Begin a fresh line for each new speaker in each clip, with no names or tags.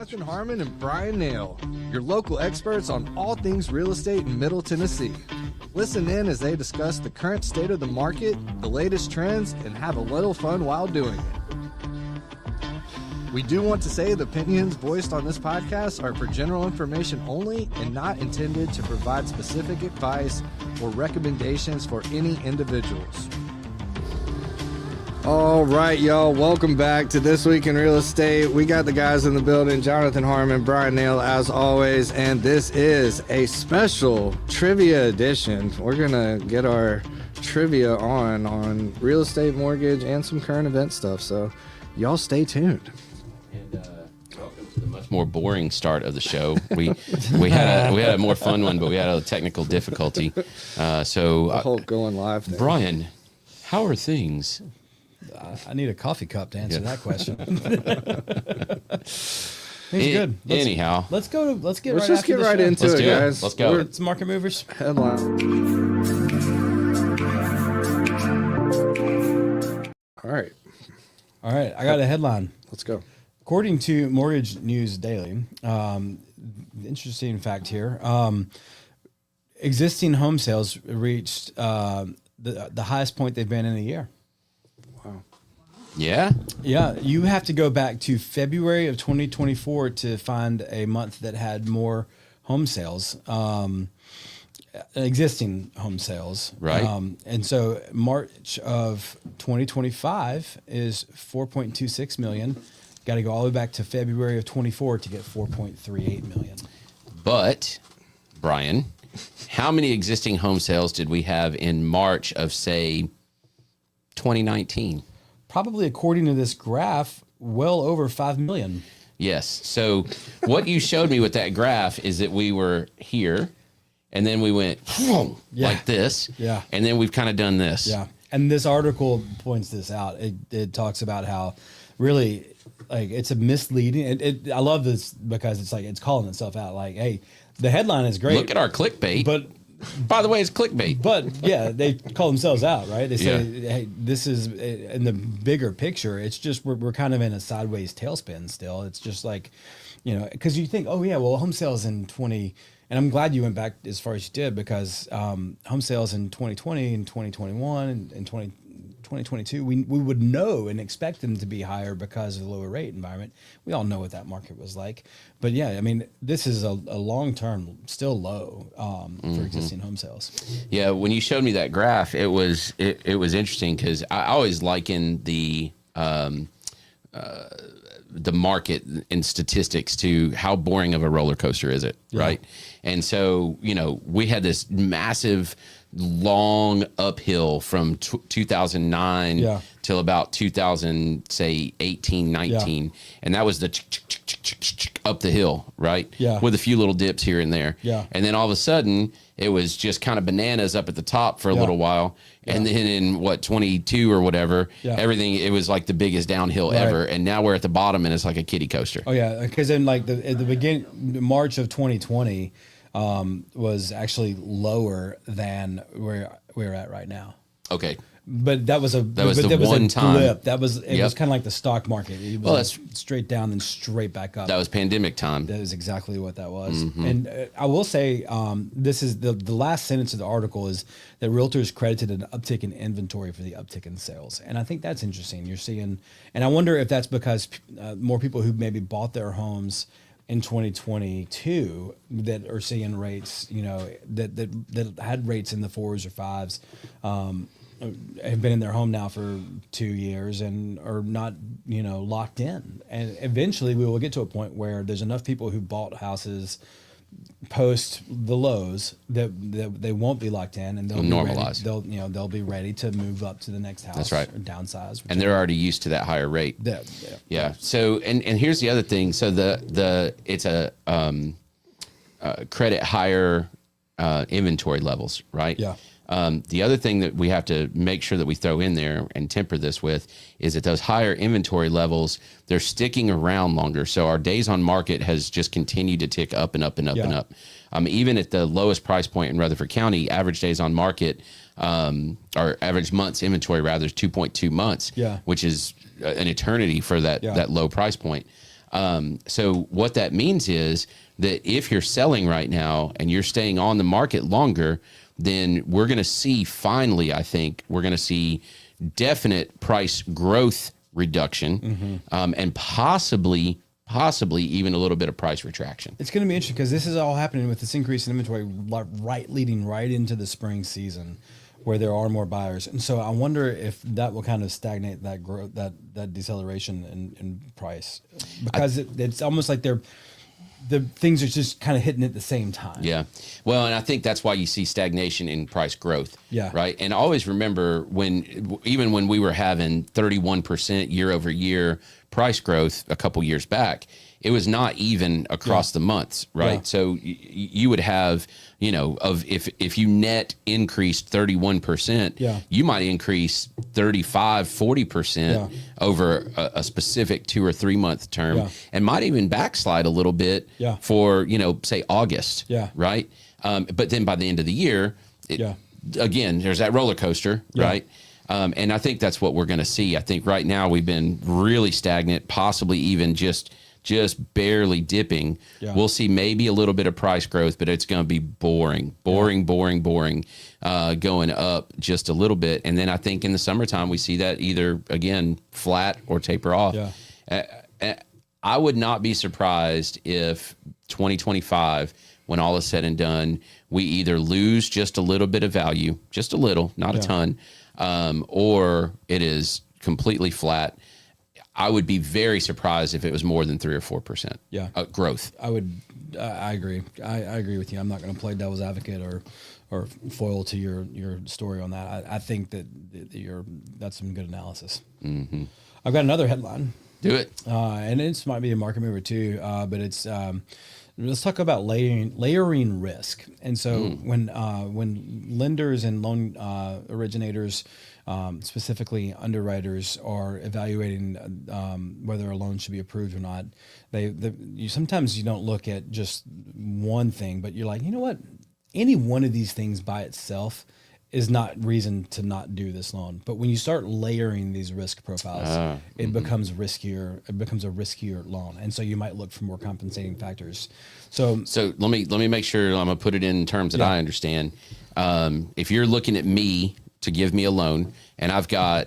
Jonathan, Harmon and Bryan Nale, your local experts on all things real estate in Middle Tennessee. Listen in as they discuss the current state of the market, the latest trends, and have a little fun while doing it. We do want to say the opinions voiced on this podcast are for general information only and not intended to provide specific advice or recommendations for any individuals. All right, y'all. Welcome back to This Week in Real Estate. We got the guys in the building, Jonathan, Harmon, Bryan Nale, as always, and this is a special trivia edition. We're going to get our trivia on real estate, mortgage, and some current event stuff, so y'all stay tuned.
And welcome to the much more boring start of the show. We had a more fun one, but we had a technical difficulty. So
The whole going live thing.
Bryan, how are things?
I need a coffee cup to answer that question. He's good.
Anyhow,
Let's get
Let's just get right into
Let's
it,
do it.
guys.
Let's go.
It's market movers.
Headline. All right,
I got a headline.
let's go.
According to Mortgage News Daily, interesting fact here, existing home sales reached the highest point they've been in a year.
Wow.
Yeah.
Yeah, you have to go back to February of 2024 to find a month that had more home sales, existing home sales.
Right.
And so March of 2025 is 4.26 million. Got to go all the way back to February of 24 to get 4.38 million.
But, Bryan, how many existing home sales did we have in March of, say, 2019?
Probably, according to this graph, well over 5 million.
Yes. So what you showed me with that graph is that we were here, and then we went like this.
Yeah.
And then we've kind of done this.
Yeah. And this article points this out. It talks about how really, like, it's a misleading. I love this because it's like it's calling itself out. Like, hey, the headline is great.
Look at our clickbait.
But
by the way, it's clickbait.
But yeah, they call themselves out, right? They say,
Yeah.
hey, this is in the bigger picture. It's just we're kind of in a sideways tailspin still. It's just like, because you think, oh yeah, well, home sales in 20, and I'm glad you went back as far as you did because home sales in 2020 and 2021 and 2022, we would know and expect them to be higher because of the lower rate environment. We all know what that market was like. But yeah, I mean, this is a long-term, still low for existing home sales.
Yeah, when you showed me that graph, it was interesting because I always liken the market in statistics to how boring of a roller coaster is it, right? And so, we had this massive long uphill from 2009 till about 2000, say 18, 19. And that was the up the hill, right?
Yeah.
With a few little dips here and there.
Yeah.
And then all of a sudden it was just kind of bananas up at the top for a little while. And then in 22 or whatever, everything, it was like the biggest downhill ever. And now we're at the bottom and it's like a kiddie coaster.
Oh yeah. Because then at the beginning, March of 2020, was actually lower than where we're at right now.
Okay.
But that was a
one time
blip. It was kind of like the stock market. It was straight down and straight back up.
That was pandemic time.
That is exactly what that was. And I will say, this is the last sentence of the article is that realtors credited an uptick in inventory for the uptick in sales. And I think that's interesting. You're seeing, and I wonder if that's because more people who maybe bought their homes in 2022 that are seeing rates, that had rates in the 4s or 5s, have been in their home now for 2 years and are not, locked in. And eventually we will get to a point where there's enough people who bought houses post the lows that they won't be locked in and they'll
normalize.
They'll be ready to move up to the next house.
That's right.
Or downsize.
And they're already used to that higher rate. Yeah. So, and here's the other thing. So it's a credit higher inventory levels, right?
Yeah.
The other thing that we have to make sure that we throw in there and temper this with is that those higher inventory levels, they're sticking around longer. So our days on market has just continued to tick up and up and up and up. Even at the lowest price point in Rutherford County, average days on market, or average months inventory rather is 2.2 months, which is an eternity for that low price point. So what that means is that if you're selling right now and you're staying on the market longer, then we're going to see finally, I think we're going to see definite price growth reduction, and possibly even a little bit of price retraction.
It's going to be interesting because this is all happening with this increase in inventory, leading right into the spring season, where there are more buyers, and so I wonder if that will kind of stagnate that growth, that deceleration in price, because it's almost like the things are just kind of hitting at the same time.
Yeah. Well, and I think that's why you see stagnation in price growth.
Yeah.
Right. And always remember even when we were having 31% year over year price growth a couple years back, it was not even across the months. Right.
Yeah.
So you would have, if you net increased 31%, you might increase 35, 40% over a specific 2 or 3 month term, and might even backslide a little bit for, say August. Right. But then by the end of the year, again, there's that roller coaster, right? And I think that's what we're going to see. I think right now we've been really stagnant, possibly even just barely dipping. We'll see maybe a little bit of price growth, but it's going to be boring, going up just a little bit. And then I think in the summertime, we see that either, again, flat or taper off. I would not be surprised if 2025, when all is said and done, we either lose just a little bit of value, just a little, not a ton, or it is completely flat. I would be very surprised if it was more than 3 or 4% growth.
I agree. I agree with you. I'm not going to play devil's advocate or foil to your story on that. I think that that's some good analysis. Mm-hmm. I've got another headline.
Do it.
And this might be a market mover too, but it's let's talk about layering risk. And so when lenders and loan originators, specifically underwriters, are evaluating whether a loan should be approved or not, sometimes you don't look at just one thing, but you're like, you know what? Any one of these things by itself is not reason to not do this loan. But when you start layering these risk profiles, it becomes riskier. It becomes a riskier loan. And so you might look for more compensating factors. So
let me make sure I'm gonna put it in terms that I understand. If you're looking at me to give me a loan and I've got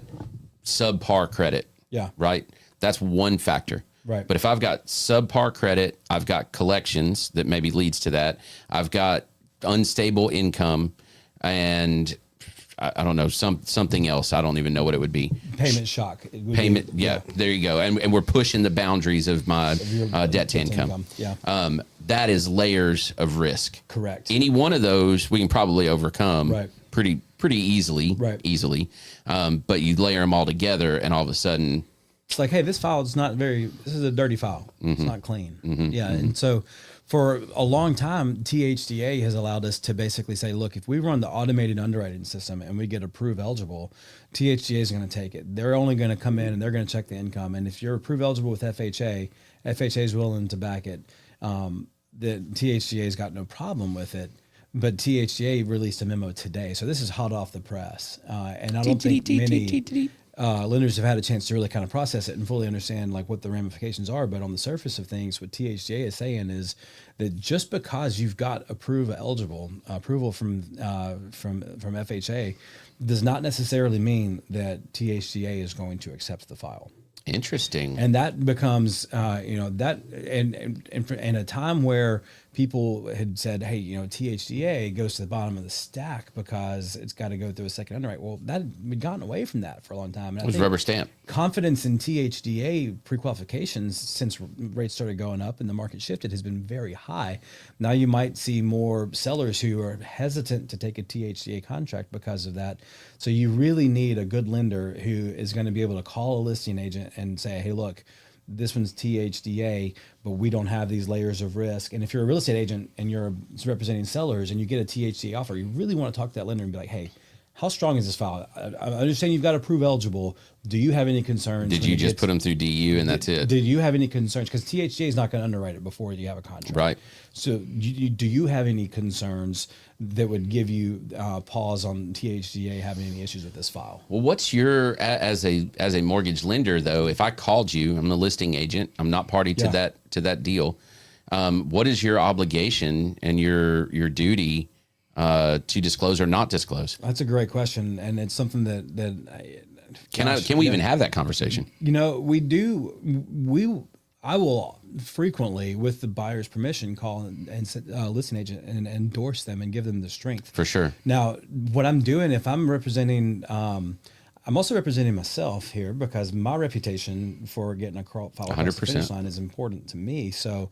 subpar credit, right? That's one factor.
Right.
But if I've got subpar credit, I've got collections that maybe leads to that. I've got unstable income, and I don't know, something else. I don't even know what it would be.
Payment shock.
There you go. And we're pushing the boundaries of my debt to income. That is layers of risk.
Correct.
Any one of those we can probably overcome pretty easily. Easily. But you layer them all together, and all of a sudden,
it's like, hey, this is a dirty file. It's not clean. And so for a long time, THDA has allowed us to basically say, look, if we run the automated underwriting system and we get approve eligible, THDA is going to take it. They're only going to come in and they're going to check the income. And if you're approve eligible with FHA is willing to back it. The THDA's got no problem with it. But THDA released a memo today. So this is hot off the press. And I don't think many lenders have had a chance to really kind of process it and fully understand like what the ramifications are. But on the surface of things, what THDA is saying is that just because you've got approval from FHA does not necessarily mean that THDA is going to accept the file.
Interesting.
And that becomes, that in a time where people had said, hey, THDA goes to the bottom of the stack because it's got to go through a second underwrite. Well, we'd gotten away from that for a long time. And
it was rubber stamp.
Confidence in THDA pre-qualifications since rates started going up and the market shifted has been very high. Now you might see more sellers who are hesitant to take a THDA contract because of that. So you really need a good lender who is going to be able to call a listing agent and say, hey, look, this one's THDA, but we don't have these layers of risk. And if you're a real estate agent and you're representing sellers and you get a THDA offer, you really want to talk to that lender and be like, hey, how strong is this file? I understand you've got to prove eligible. Do you have any concerns?
Did you just put them through DU and that's it?
Did you have any concerns? Because THJ is not going to underwrite it before you have a contract.
Right.
So do you have any concerns that would give you pause on THGA having any issues with this file?
Well, what's your, as a mortgage lender though, if I called you, I'm the listing agent, I'm not party to that deal. What is your obligation and your duty to disclose or not disclose?
That's a great question, and it's something that
can we even have that conversation?
You know, we do. I will frequently, with the buyer's permission, call and listing agent and endorse them and give them the strength.
For sure.
Now, what I'm doing, if I'm representing, I'm also representing myself here because my reputation for getting a file across the finish line is important to me. So,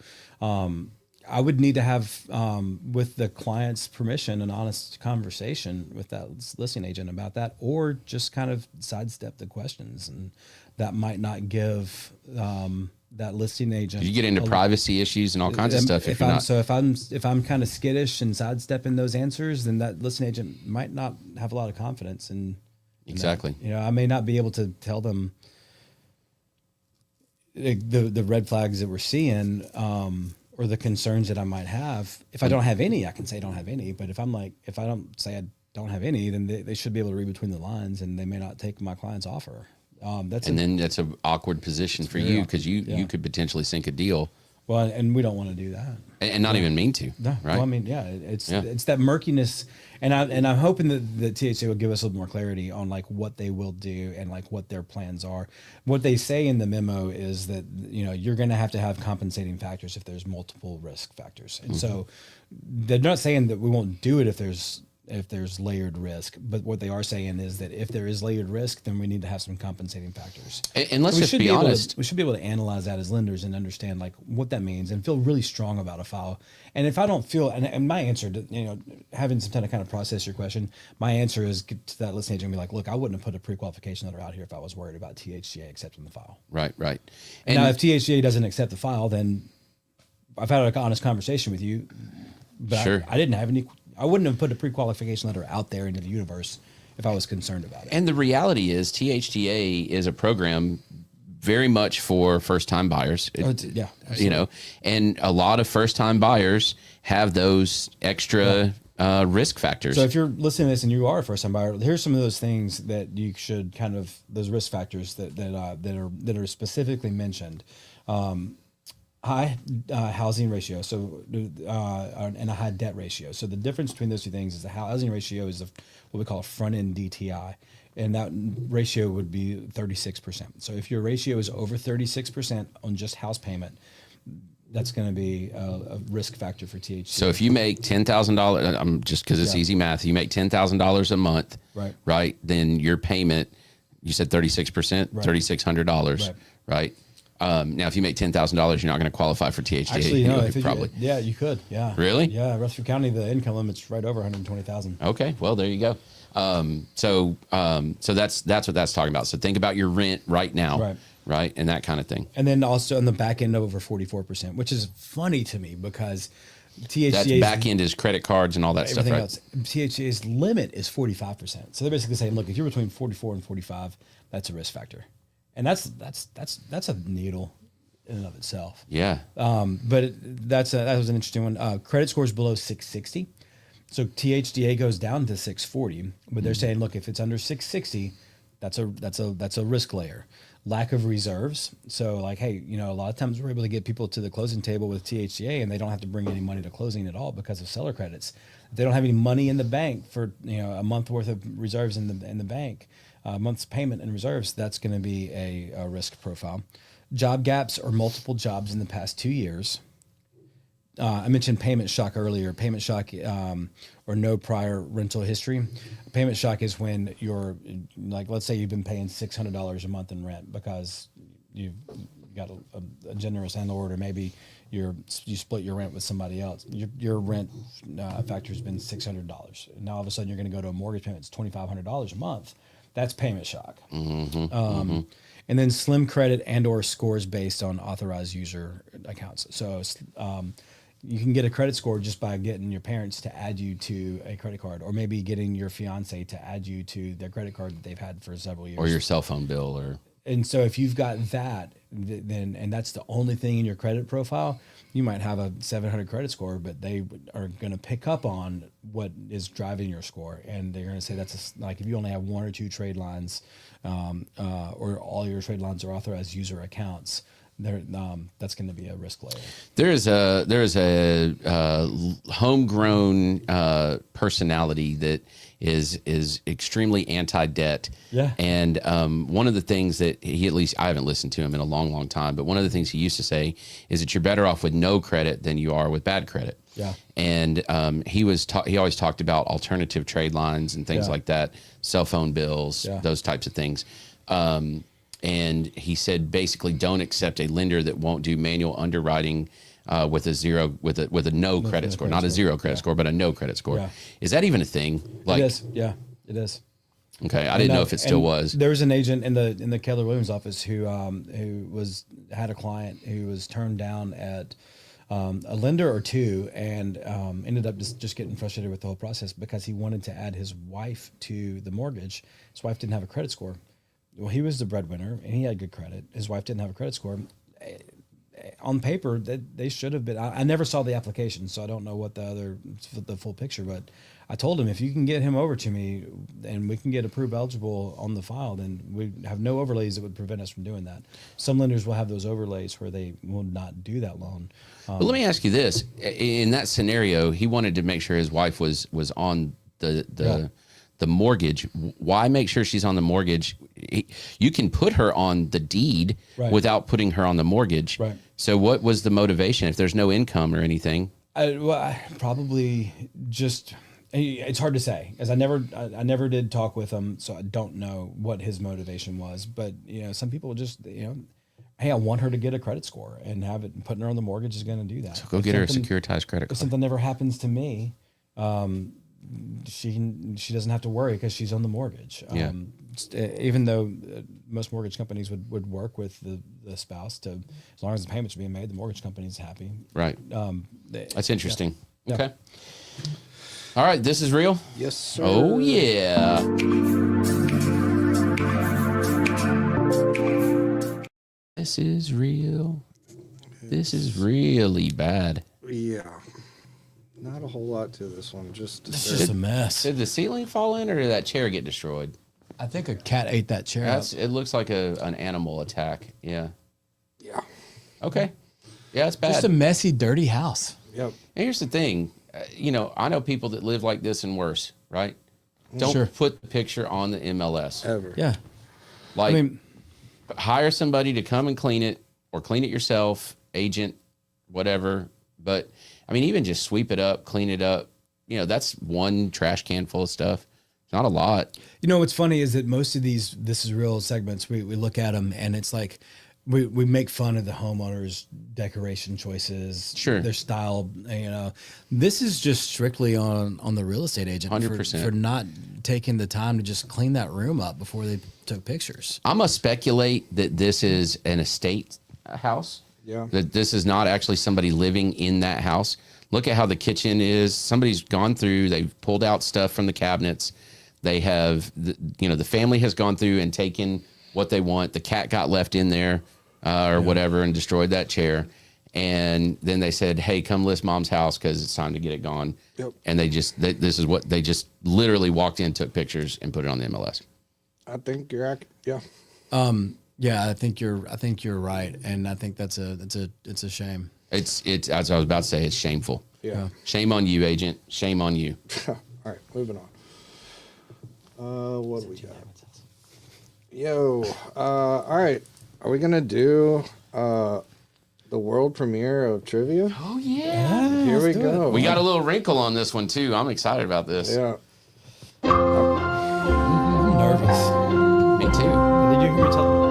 I would need to have, with the client's permission, an honest conversation with that listing agent about that, or just kind of sidestep the questions, and that might not give that listing agent.
You get into privacy issues and all kinds of stuff. If
I'm kind of skittish and sidestepping those answers, then that listing agent might not have a lot of confidence in.
Exactly.
That. You know, I may not be able to tell them the red flags that we're seeing. Or the concerns that I might have. If I don't have any, I can say I don't have any. But if I don't say I don't have any, then they should be able to read between the lines, and they may not take my client's offer. Then that's an awkward position for you because you could potentially sink a deal. Well, and we don't want to do that, and not even mean to. No, right? Well, I mean, it's that murkiness, and I'm hoping that the THC will give us a little more clarity on like what they will do and like what their plans are. What they say in the memo is that you're going to have compensating factors if there's multiple risk factors, and so they're not saying that we won't do it if there's layered risk, but what they are saying is that if there is layered risk, then we need to have some compensating factors. And let's just be honest. We should be able to analyze that as lenders and understand like what that means and feel really strong about a file. And if I don't feel, and my answer to, having some time to kind of process your question, my answer is to that listing agent and be like, look, I wouldn't have put a pre-qualification letter out here if I was worried about THGA accepting the file. Right. And now if THGA doesn't accept the file, then I've had an honest conversation with you, but sure. I didn't have any. I wouldn't have put a pre-qualification letter out there into the universe if I was concerned about it. And the reality is THDA is a program very much for first-time buyers. And a lot of first-time buyers have those extra risk factors. So if you're listening to this and you are a first-time buyer, here's some of those things that you should those risk factors that are specifically mentioned. High housing ratio, and a high debt ratio. So the difference between those two things is the housing ratio is what we call a front-end DTI, and that ratio would be 36%. So if your ratio is over 36% on just house payment, that's going to be a risk factor for THC. So if you make $10,000, I'm just because it's easy math, you make $10,000 a month, right? Then your payment, you said 36%, $3,600, right? Now, if you make $10,000, you're not going to qualify for THDA. Actually, no. You could. Yeah. Really? Yeah. Rutherford County, the income limit's right over $120,000. Okay. Well, there you go. So that's what that's talking about. So think about your rent right now, right, and that kind of thing. And then also on the back end, over 44%, which is funny to me because THCA's back end is credit cards and all that stuff, right? Else. THCA's limit is 45%. So they're basically saying, look, if you're between 44 and 45, that's a risk factor. And that's a needle in and of itself. Yeah. But that was an interesting one. Credit scores below 660. So THDA goes down to 640, but they're saying, look, if it's under 660, that's a risk layer. Lack of reserves. So like, hey, a lot of times we're able to get people to the closing table with THDA and they don't have to bring any money to closing at all because of seller credits. If they don't have any money in the bank for a month worth of reserves in the bank, month's payment and reserves, that's going to be a risk profile. Job gaps or multiple jobs in the past 2 years. I mentioned payment shock earlier. Payment shock or no prior rental history. Payment shock is when you're like, let's say you've been paying $600 a month in rent because you've got a generous landlord, or maybe you split your rent with somebody else. Your rent factor has been $600. Now all of a sudden you're going to go to a mortgage payment. It's $2,500 a month. That's payment shock. And then slim credit and or scores based on authorized user accounts. So You can get a credit score just by getting your parents to add you to a credit card, or maybe getting your fiance to add you to their credit card that they've had for several years.
Or your cell phone bill, or
and so if you've got that, then and that's the only thing in your credit profile, you might have a 700 credit score, but they are going to pick up on what is driving your score, and they're going to say like if you only have 1 or 2 trade lines, or all your trade lines are authorized user accounts, that's going to be a risk layer.
There is a homegrown personality that is extremely anti-debt.
Yeah.
And one of the things that I haven't listened to him in a long, long time, but one of the things he used to say is that you're better off with no credit than you are with bad credit.
Yeah.
And he always talked about alternative trade lines and things like that, cell phone bills, those types of things. And he said basically don't accept a lender that won't do manual underwriting with a no credit score, not a zero credit score, but a no credit score.
Yeah.
Is that even a thing?
It is. Yeah, it is.
Okay, I didn't know if it still was.
There was an agent in the Keller Williams office who had a client who was turned down at a lender or two, and ended up just getting frustrated with the whole process because he wanted to add his wife to the mortgage. His wife didn't have a credit score. Well, he was the breadwinner and he had good credit. His wife didn't have a credit score. On paper, they should have been. I never saw the application, so I don't know what the full picture. But I told him, if you can get him over to me and we can get approved eligible on the file, then we have no overlays that would prevent us from doing that. Some lenders will have those overlays where they will not do that loan.
But let me ask you this: in that scenario, he wanted to make sure his wife was on the mortgage. Why make sure she's on the mortgage? You can put her on the deed without putting her on the mortgage.
Right.
So what was the motivation if there's no income or anything?
I probably just, it's hard to say, as I never did talk with him, so I don't know what his motivation was. But some people just hey, I want her to get a credit score, and putting her on the mortgage is going to do that. So
go get her a securitized credit card.
If something never happens to me, she doesn't have to worry because she's on the mortgage. Even though most mortgage companies would work with the spouse to, as long as the payments are being made, the mortgage company's happy.
Right. That's interesting.
Yeah.
Okay. All right. This is real?
Yes, sir.
Oh, yeah. This is real. This is really bad.
Yeah. Not a whole lot to this one.
It's just a mess.
Did the ceiling fall in, or did that chair get destroyed?
I think a cat ate that chair up.
It looks like an animal attack. Yeah.
Yeah.
Okay. Yeah, it's bad.
Just a messy, dirty house.
Yep.
And here's the thing. I know people that live like this and worse, right? Don't put the picture on the MLS.
Ever.
Yeah.
Like, hire somebody to come and clean it, or clean it yourself, agent, whatever. But, even just sweep it up, clean it up. That's one trash can full of stuff. It's not a lot.
What's funny is that most of these This Is Real segments, we look at them and it's like we make fun of the homeowners' decoration choices, their style. This is just strictly on the real estate agent
100%.
for not taking the time to just clean that room up before they took pictures.
I'm going to speculate that this is an estate house.
Yeah.
That this is not actually somebody living in that house. Look at how the kitchen is. Somebody's gone through, they've pulled out stuff from the cabinets. They have, the family has gone through and taken what they want. The cat got left in there whatever and destroyed that chair. And then they said, hey, come list mom's house because it's time to get it gone.
Yep.
And they just literally walked in, took pictures, and put it on the MLS.
I think you're accurate. Yeah.
Yeah, I think you're right, and I think it's a shame.
It's as I was about to say, it's shameful.
Yeah.
Shame on you, agent. Shame on you.
All right, moving on. What do we got? Yo. All right. Are we gonna do the world premiere of trivia?
Oh yeah.
Here we go.
We got a little wrinkle on this one too. I'm excited about this.
Yeah.
I'm nervous.
Me too.
Did you hear me tell them?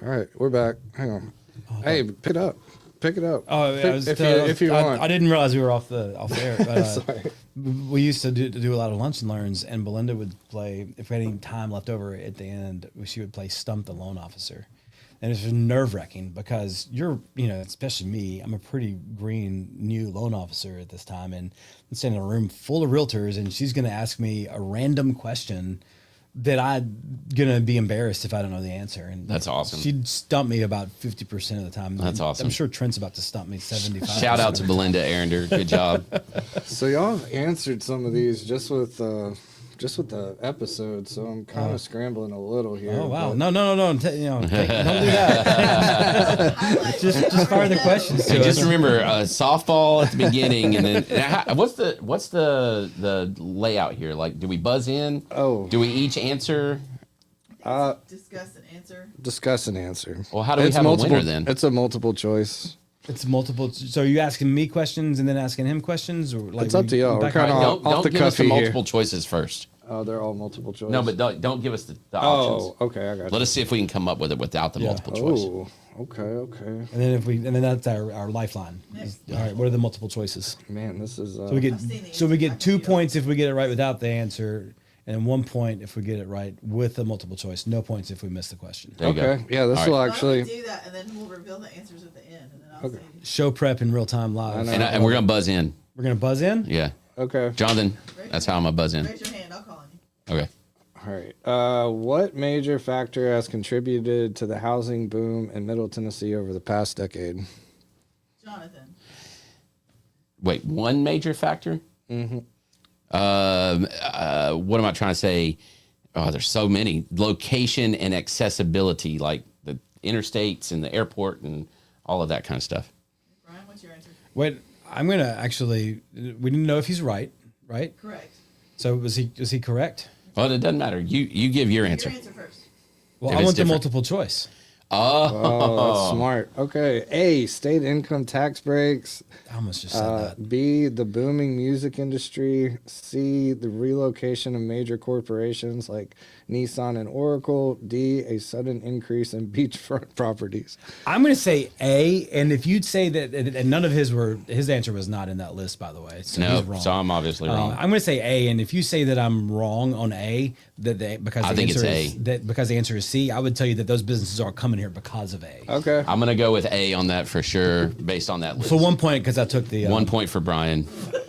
All right, we're back. Hang on. Hey, pick it up. Pick it up.
Oh,
Pick,
I was,
if you want.
I didn't realize we were off the air. But,
Sorry.
we used to do a lot of lunch and learns, and Belinda would play, if we had any time left over at the end, she would play Stump the Loan Officer. And it's nerve wracking because especially me, I'm a pretty green new loan officer at this time. And I'm sitting in a room full of realtors, and she's going to ask me a random question that I'm going to be embarrassed if I don't know the answer. And
That's awesome.
She'd stump me about 50% of the time.
That's awesome.
I'm sure Trent's about to stump me 75%.
Shout out to Belinda Arender. Good job.
So y'all have answered some of these just with the episode, so I'm kind of scrambling a little here.
Oh wow!
but-
No! Don't do that. just fire the questions.
Hey,
to
just
us.
remember softball at the beginning, and then what's the layout here? Like, do we buzz in?
Oh.
Do we each answer?
Discuss and answer.
Discuss and answer.
Well, how do we have a winner then?
It's a multiple choice.
It's multiple. So are you asking me questions and then asking him questions, or like
It's up to y'all. We're
back-
kinda
Don't
off the
give us the
cuffy here.
multiple choices first.
Oh, they're all multiple choice.
No, but don't give us the options.
Oh, okay, I got
Let
you.
us see if we can come up with it without the
Yeah.
multiple choice.
Oh, okay.
And then that's our lifeline. All right. What are the multiple choices?
Man, this is.
So we get
I've seen the
so we
answer. I
get
can
2
do it.
points if we get it right without the answer, and 1 point if we get it right with the multiple choice. No points if we miss the question.
There you
okay.
go.
Yeah, this
All
will
right.
Why don't
actually.
we do that, and then we'll reveal the answers at the end, and then I'll say.
Show prep in real time
I
live.
know.
And we're gonna buzz in.
We're gonna buzz in.
Yeah,
Okay.
Jonathan, that's how I'm gonna buzz in.
Raise your hand. I'll call on you.
Okay.
All right. What major factor has contributed to the housing boom in Middle Tennessee over the past decade?
Jonathan.
Wait, one major factor? Mm-hmm. What am I trying to say? Oh, there's so many. Location and accessibility, like the interstates and the airport and all of that kind of stuff.
Brian, what's your answer?
Wait, I'm gonna actually. We didn't know if he's right. Right.
Correct.
So was he correct?
Well, it doesn't matter. You give your answer.
Your answer first.
Well,
If
I
it's
want the
different.
multiple choice.
Oh, that's smart. Okay. A, state income tax breaks.
I almost just said that.
B, the booming music industry. C, the relocation of major corporations like Nissan and Oracle. D, a sudden increase in beachfront properties.
I'm going to say A, and if you'd say that, and none of his answer was not in that list, by the way. So he's
No,
wrong.
so I'm obviously wrong.
I'm going to say A, and if you say that I'm wrong on A, because
I
the
think it's
answer
A.
is because the answer is C, I would tell you that those businesses are coming here because of A.
Okay.
I'm gonna go with A on that for sure, based on that list.
So 1 point because I took the
1 point for Brian.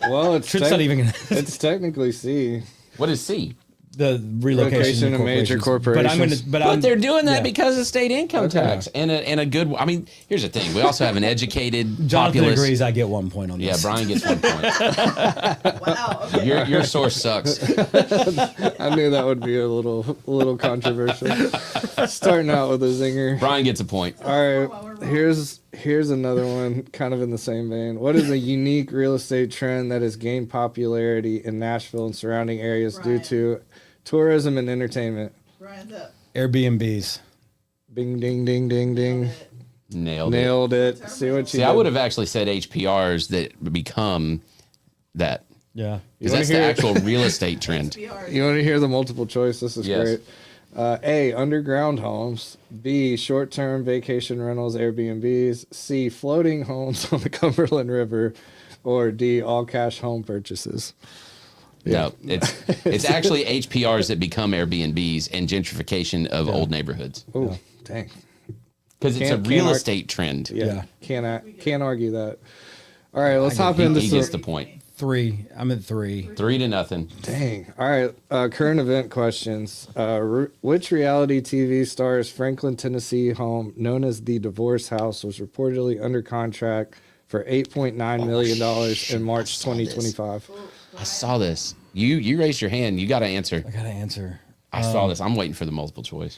Well, it's
Trent's not even gonna
it's technically C.
What is C?
the relocation
of major
But I'm going
corporations.
to.
But they're doing that
yeah.
because of state income
Okay.
tax and a good. I mean, here's the thing: we also have an educated,
Jonathan
populace.
agrees. I get 1 point on
Yeah,
this.
Brian gets 1 point.
Wow. Okay.
Your source sucks.
I knew that would be a little controversial. Starting out with a zinger.
Brian gets a point.
All right, here's another one, kind of in the same vein. What is a unique real estate trend that has gained popularity in Nashville and surrounding areas due
Brian.
to tourism and entertainment?
Brian's up.
Airbnbs.
Bing, ding, ding, ding, ding.
Nailed it.
Nailed it. See what you
See,
did.
I would have actually said HPRs that become that.
Yeah.
Because
wanna
that's the
hear-
actual real estate trend.
PR.
You want to hear the multiple choice? This is
Yes.
great. A, underground homes. B, short-term vacation rentals, Airbnbs. C, floating homes on the Cumberland River. Or D, all-cash home purchases.
No, it's actually HPRs that become Airbnbs and gentrification of old neighborhoods.
Oh, dang.
Because it's a
Can't
real
argue-
estate trend.
Yeah, can't argue that. All right, let's hop into
He
some.
gets the point.
3. I'm at 3.
3-0.
Dang. All right, current event questions. Which reality TV star's Franklin, Tennessee home, known as the Divorce House, was reportedly under contract for $8.9 million in March 2025?
I saw this. You raised your hand. You got to answer.
I got to answer.
I saw this. I'm waiting for the multiple choice.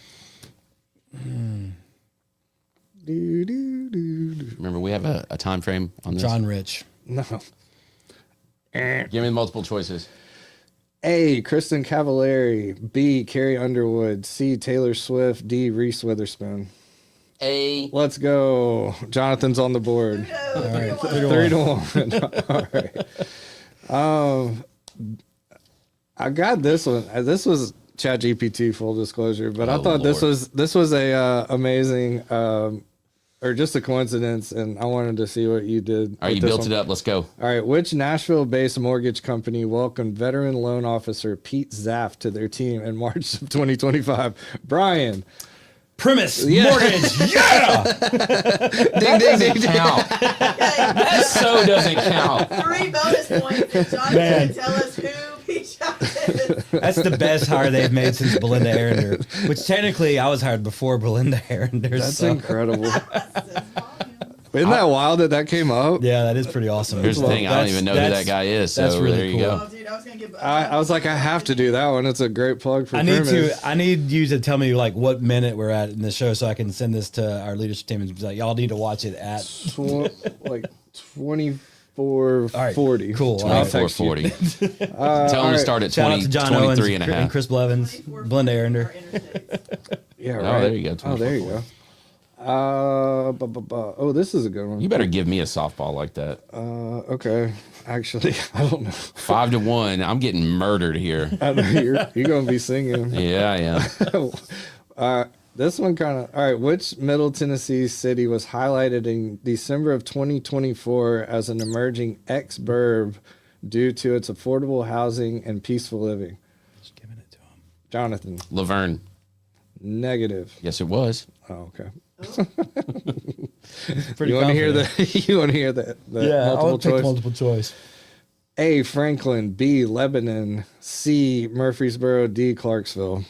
Do, do, do, do.
Remember, we have a time frame on this.
John Rich.
No.
Give me the multiple choices.
A, Kristen Cavallari. B, Carrie Underwood. C, Taylor Swift. D, Reese Witherspoon.
A.
Let's go. Jonathan's on the board.
No,
All right,
3 to 1.
3 to 1.
3 to 1. All right. I got this one. This was ChatGPT, full disclosure, but I
Oh,
thought this
Lord.
was a amazing or just a coincidence, and I wanted to see what you did.
All right, you built it up. Let's go.
All right, which Nashville-based mortgage company welcomed veteran loan officer Pete Zaff to their team in March of 2025? Brian.
Primis mortgage. Yeah.
Ding, ding, ding, ding.
Count. That so doesn't count.
3 bonus points if Jonathan
Man.
can tell us who Pete is.
That's the best hire they've made since Belinda Arender, which technically I was hired before Belinda Arender.
That's
so.
incredible. Isn't that wild that came up?
Yeah, that is pretty awesome.
Here's the thing. I don't
That's-
even know who
that's-
that guy is. So
that's really
there you
cool.
go.
Oh, dude, I was gonna give.
I was like, I have to do that one. It's a great plug for
I need
Primis.
to. I need you to tell me like what minute we're at in the show, so I can send this to our leadership team and be like, y'all need to watch it at.
Like 24:40.
cool. All right.
24:40. Tell him to start at
Shout out
20,
to John
23
Owens
and a half.
Chris Blevins, Belinda Arender.
Yeah,
Oh,
right.
there you go,
Oh, there you go. Oh, this is a good one.
You better give me a softball like that.
Okay. Actually, I don't know.
5-1. I'm getting murdered here.
I know you're gonna be singing.
Yeah, I am.
This one kind of all right. Which Middle Tennessee city was highlighted in December of 2024 as an emerging ex-burb due to its affordable housing and peaceful living?
Just giving it to him.
Jonathan,
Laverne.
negative.
Yes, it was.
Oh, okay.
Pretty
You want to hear
confident.
the? You want to hear the
Yeah,
multiple
I'll take
choice?
multiple choice.
A. Franklin. B. Lebanon. C. Murfreesboro. D. Clarksville.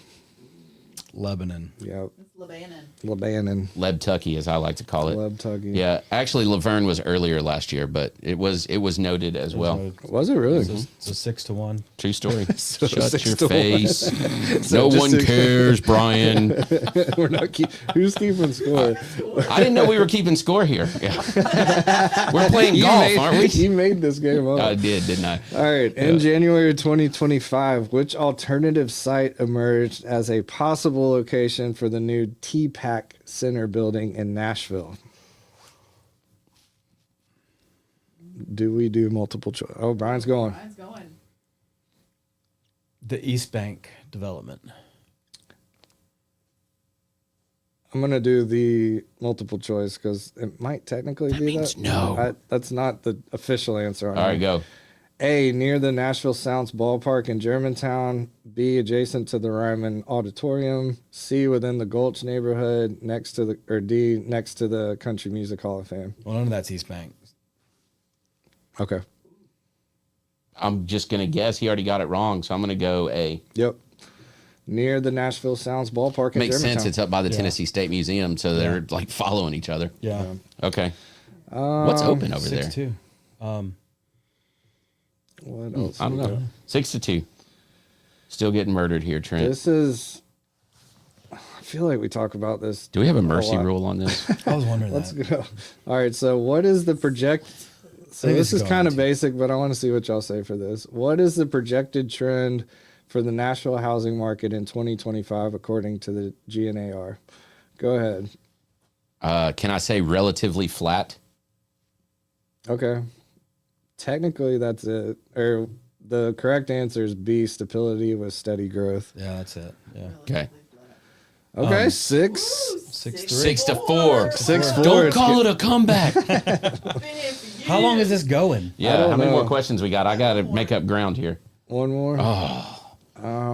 Lebanon.
Yep.
It's Lebanon.
Lebanon.
Lebtucky, as I like to call it.
Lebtucky.
Yeah, actually, Laverne was earlier last year, but it was noted as well.
Was it really?
So 6-1.
True story.
So
Shut
6
your
to 1.
face.
So
No
just
one
6
cares, Brian.
We're not who's keeping score?
I didn't know we were keeping score here. Yeah. We're playing golf, aren't we?
You made this game up.
I did, didn't I?
All right. In January 2025, which alternative site emerged as a possible location for the new TPAC Center building in Nashville? Do we do multiple choice? Oh, Brian's going.
Brian's going.
The East Bank development.
I'm going to do the multiple choice because it might technically be
means
that.
no.
That's not the official answer. On
All right,
here.
go.
A, near the Nashville Sounds ballpark in Germantown. B, adjacent to the Ryman Auditorium. C, within the Gulch neighborhood next to the, or D, next to the Country Music Hall of Fame.
Well, none of that's East Bank.
Okay.
I'm just going to guess. He already got it wrong, so I'm going to go A.
Yep. Near the Nashville Sounds ballpark in
Makes
Germantown.
sense. It's up by the
Yeah.
Tennessee State Museum, so they're like following each other.
Yeah.
Okay. What's open over there?
6-2.
What else?
I don't
we
know.
got?
6-2. Still getting murdered here, Trent.
This is, I feel like we talk about this.
Do we have a mercy
lot.
rule on this?
I was wondering
Let's
that.
go. All right. So, what is the project? So,
think
this
this
is
is
kind of
going to-
basic, but I want to see what y'all say for this. What is the projected trend for the Nashville housing market in 2025, according to the GNAR? Go ahead.
Can I say relatively flat?
Okay. Technically, that's it. Or the correct answer is B, stability with steady growth.
Yeah, that's it. Yeah.
Okay.
Okay, 6.
6-3.
6-4.
6-4.
Don't call it a comeback.
How long is this going?
Yeah.
don't
How many
know.
more questions we got? I got to make up ground here.
One more.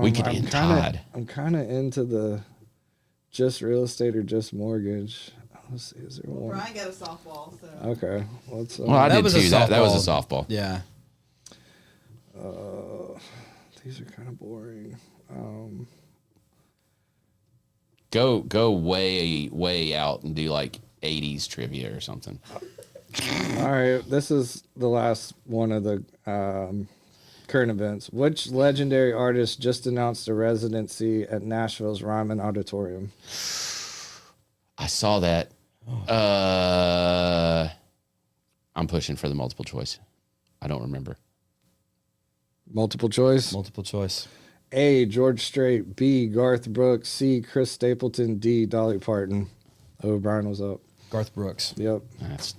We could end tied.
I'm kind of into the just real estate or just mortgage. Let's see. Is there one?
Brian got a softball, so.
Okay. Let's.
Well, I
That
did
was a
too. That was a
softball.
softball.
Yeah.
These are kind of boring.
Go way out and do like 80s trivia or something.
All right. This is the last one of the current events. Which legendary artist just announced a residency at Nashville's Ryman Auditorium?
I saw that. I'm pushing for the multiple choice. I don't remember.
Multiple choice.
Multiple choice.
A, George Strait. B, Garth Brooks. C, Chris Stapleton. D, Dolly Parton. Oh, Brian was up.
Garth Brooks.
Yep.
That's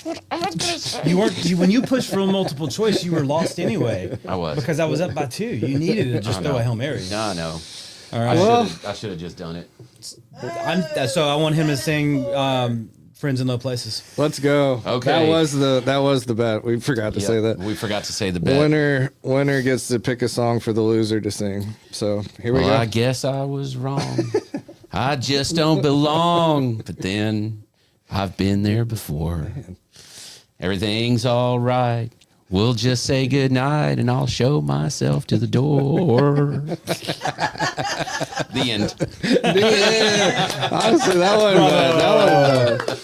what I was gonna say.
You weren't when you pushed for multiple choice. You were lost anyway.
I was.
Because I was up by 2. You needed to just throw a Hail Mary.
No, no.
All right.
I should have just done it.
So I want him to sing Friends in low places.
Let's go.
Okay.
That was the bet. We forgot to say that.
We forgot to say the bet.
Winner gets to pick a song for the loser to sing. So here we go.
I guess I was wrong. I just don't belong. But then I've been there before. Man. Everything's all right. We'll just say goodnight and I'll show myself to the door. The end. Honestly,
that one.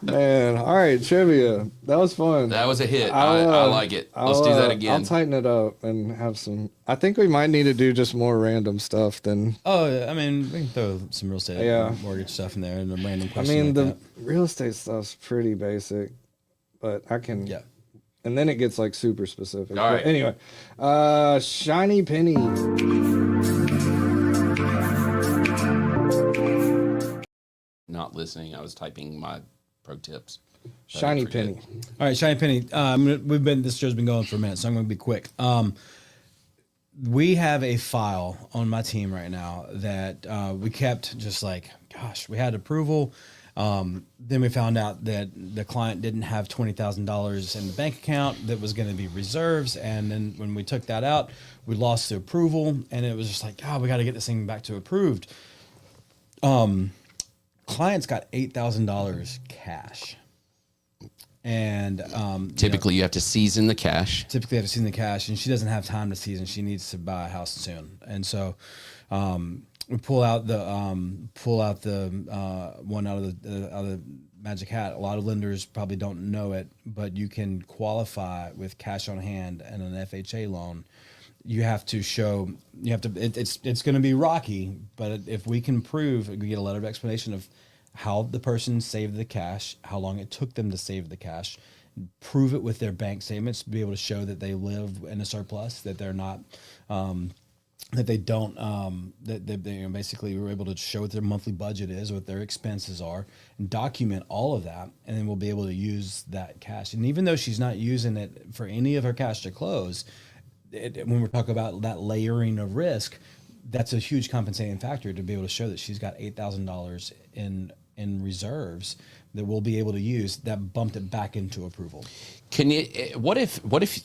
Man, all right, trivia. That was fun.
That was a hit. I like it. Let's do that again.
I'll tighten it up and have some. I think we might need to do just more random stuff than.
Oh, I mean, we can throw some real estate, mortgage stuff in there, and a random question. I mean, the
real estate stuff's pretty basic, but I can. Yeah. And then it gets like super specific.
All right.
But anyway, shiny penny.
Not listening. I was typing my pro tips.
Shiny penny.
All right, shiny penny. This show's been going for a minute, so I'm going to be quick. We have a file on my team right now that we kept just like, gosh, we had approval. Then we found out that the client didn't have $20,000 in the bank account that was going to be reserves. And then when we took that out, we lost the approval, and it was just like, God, we got to get this thing back to approved. Client's got $8,000 cash. And
typically you have to season the cash.
Typically you have to season the cash, and she doesn't have time to season. She needs to buy a house soon. And so we pull out the one out of the magic hat. A lot of lenders probably don't know it, but you can qualify with cash on hand and an FHA loan. You have to show. It's going to be rocky, but if we can prove, we get a letter of explanation of how the person saved the cash, how long it took them to save the cash, prove it with their bank statements, be able to show that they live in a surplus, that they're not. That they don't, that they basically were able to show what their monthly budget is, what their expenses are, and document all of that, and then we'll be able to use that cash. And even though she's not using it for any of her cash to close, when we're talking about that layering of risk, that's a huge compensating factor to be able to show that she's got $8,000 in reserves that we'll be able to use that bumped it back into approval.
Can you, what if,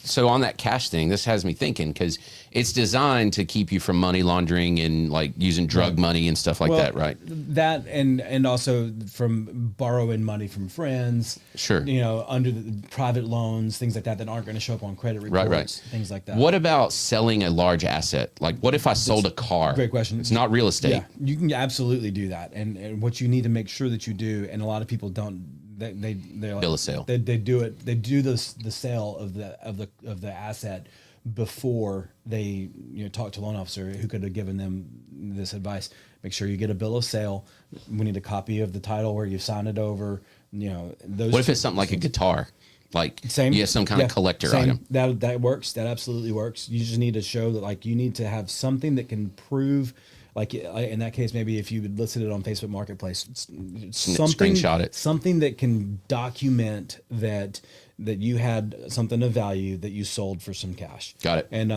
so on that cash thing, this has me thinking, because it's designed to keep you from money laundering and like using drug money and stuff like that, right?
That and also from borrowing money from friends.
Sure.
Under the private loans, things like that aren't going to show up on credit reports, things like that.
What about selling a large asset? Like what if I sold a car?
Great question.
It's not real estate.
Yeah, you can absolutely do that. And what you need to make sure that you do, and a lot of people don't, they're like,
bill of sale.
They do it. They do the sale of the asset before they talk to a loan officer who could have given them this advice. Make sure you get a bill of sale. We need a copy of the title where you sign it over. Those.
What if it's something like a guitar? Like you have some kind of collector item.
That works. That absolutely works. You just need to show that like you need to have something that can prove. Like in that case, maybe if you listed it on Facebook Marketplace,
screenshot it.
Something that can document that you had something of value that you sold for some cash.
Got it.
And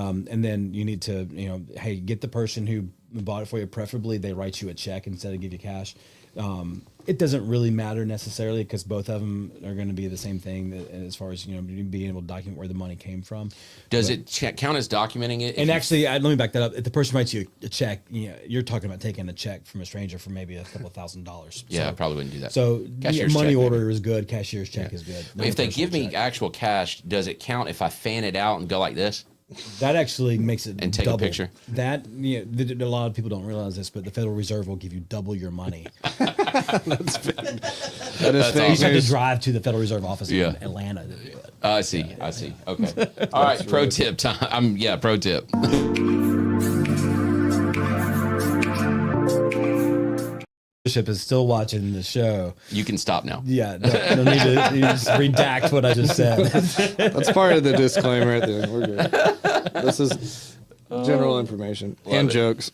then you need to hey, get the person who bought it for you. Preferably they write you a check instead of give you cash. It doesn't really matter necessarily because both of them are going to be the same thing as far as being able to document where the money came from.
Does it count as documenting it?
And actually, let me back that up. If the person writes you a check, you're talking about taking a check from a stranger for maybe a couple $1,000s.
Yeah, I probably wouldn't do that.
So
cashier's
money
check,
order is good. Cashier's check is good.
If they give me actual cash, does it count if I fan it out and go like this?
That actually makes it
and take
double.
A picture.
That a lot of people don't realize this, but the Federal Reserve will give you double your money.
That's
you just have to drive to the Federal Reserve office in Atlanta to do it.
I see. Okay. All right. Pro tip time. Pro tip.
Is still watching the show.
You can stop now.
Yeah, no need to you just redact what I just said.
That's part of the disclaimer right there. We're good. This is general information and jokes.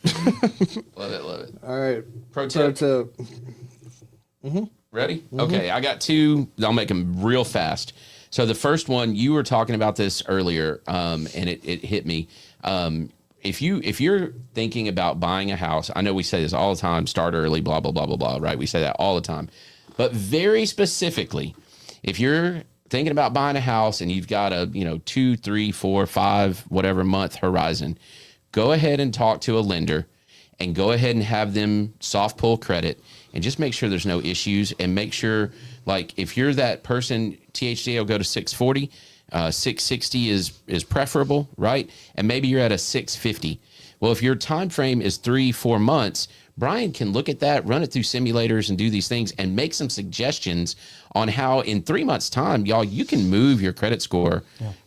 Love it.
All right.
Pro tip.
Mm-hmm.
Ready? Mm-hmm. Okay, I got two. I'll make them real fast. So the first one, you were talking about this earlier, and it hit me. If you're thinking about buying a house, I know we say this all the time, start early, blah, blah, blah, blah, blah, right? We say that all the time. But very specifically, if you're thinking about buying a house and you've got a 2, 3, 4, 5 whatever month horizon, go ahead and talk to a lender and go ahead and have them soft pull credit and just make sure there's no issues, and make sure, like, if you're that person, THD will go to 640, 660 is preferable, right? And maybe you're at a 650. Well, if your time frame is 3-4 months, Bryan can look at that, run it through simulators and do these things and make some suggestions on how in 3 months time, y'all, you can move your credit score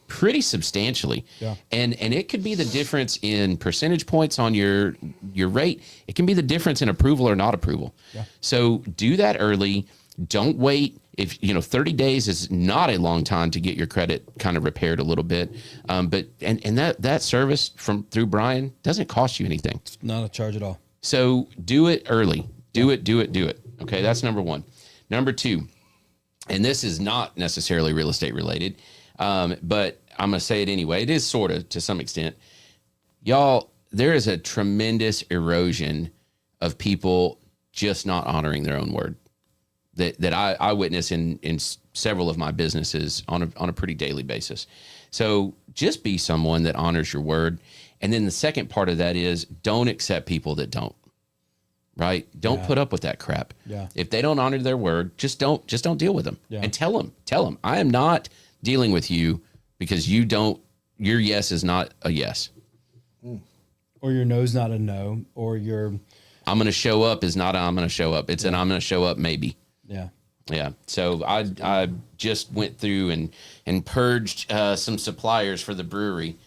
pretty substantially.
Yeah.
And it could be the difference in percentage points on your rate. It can be the difference in approval or not approval.
Yeah.
So do that early. Don't wait. If 30 days is not a long time to get your credit kind of repaired a little bit. But that service through Bryan doesn't cost you anything.
It's not a charge at all.
So do it early. Do it. Okay, that's number one. Number two, and this is not necessarily real estate related, but I'm going to say it anyway. It is sort of to some extent. Y'all, there is a tremendous erosion of people just not honoring their own word that I witness in several of my businesses on a pretty daily basis. So just be someone that honors your word. And then the second part of that is don't accept people that don't, right? Don't put up with that crap.
Yeah.
If they don't honor their word, just don't deal with them.
Yeah.
And tell them, I am not dealing with you because your yes is not a yes.
Or your no's not a no, or your
I'm going to show up is not I'm going to show up. It's an I'm going to show up maybe.
yeah.
Yeah. So I just went through and purged some suppliers for the brewery,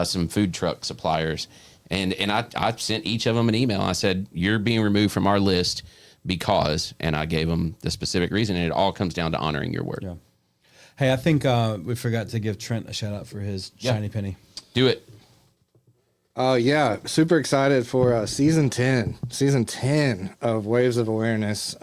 some food truck suppliers. And I sent each of them an email. I said, you're being removed from our list because, and I gave them the specific reason. And it all comes down to honoring your word.
Yeah. Hey, I think we forgot to give Trent a shout out for his shiny penny.
Do it.
Yeah, super excited for season 10 of Waves of Awareness.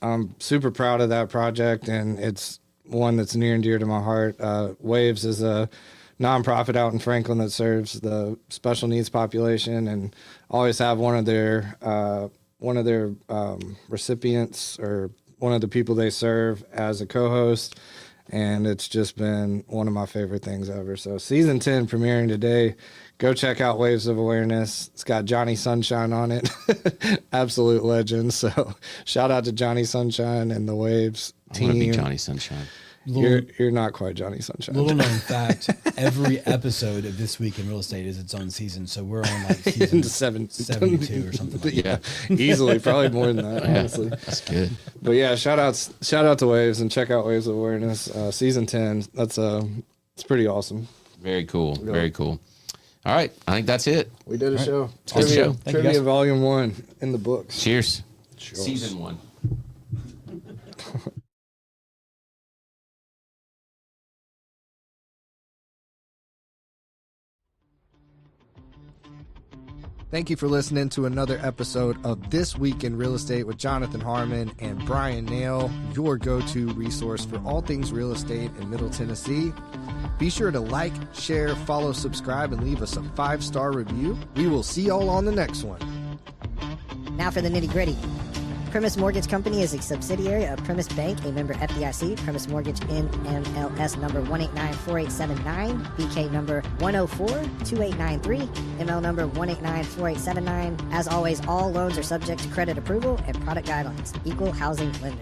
I'm super proud of that project, and it's one that's near and dear to my heart. Waves is a nonprofit out in Franklin that serves the special needs population, and always have one of their recipients or one of the people they serve as a co-host, and it's just been one of my favorite things ever. So season 10 premiering today. Go check out Waves of Awareness. It's got Johnny Sunshine on it. Absolute legend. So shout out to Johnny Sunshine and the Waves team.
I'm going to be Johnny Sunshine.
You're not quite Johnny Sunshine.
Little known fact, every episode of This Week in Real Estate is its own season. So we're on like season 72 or something like that.
Yeah, easily. Probably more than that, honestly.
That's good.
But yeah, shout out to Waves, and check out Waves of Awareness. Season 10. It's pretty awesome.
Very cool. Very cool. All right. I think that's it.
We did a show.
Good show.
Thank you,
Trivia
guys.
Volume 1 in the books.
Cheers.
Cheers.
Season 1.
Thank you for listening to another episode of This Week in Real Estate with Jonathan Harmon and Bryan Nale, your go-to resource for all things real estate in Middle Tennessee. Be sure to like, share, follow, subscribe, and leave us a 5-star review. We will see y'all on the next one.
Now for the nitty-gritty. Primis Mortgage Company is a subsidiary of Primis Bank, a member FDIC. Primis Mortgage NMLS number 1894879, BK number 1042893, ML number 1894879. As always, all loans are subject to credit approval and product guidelines. Equal housing lender.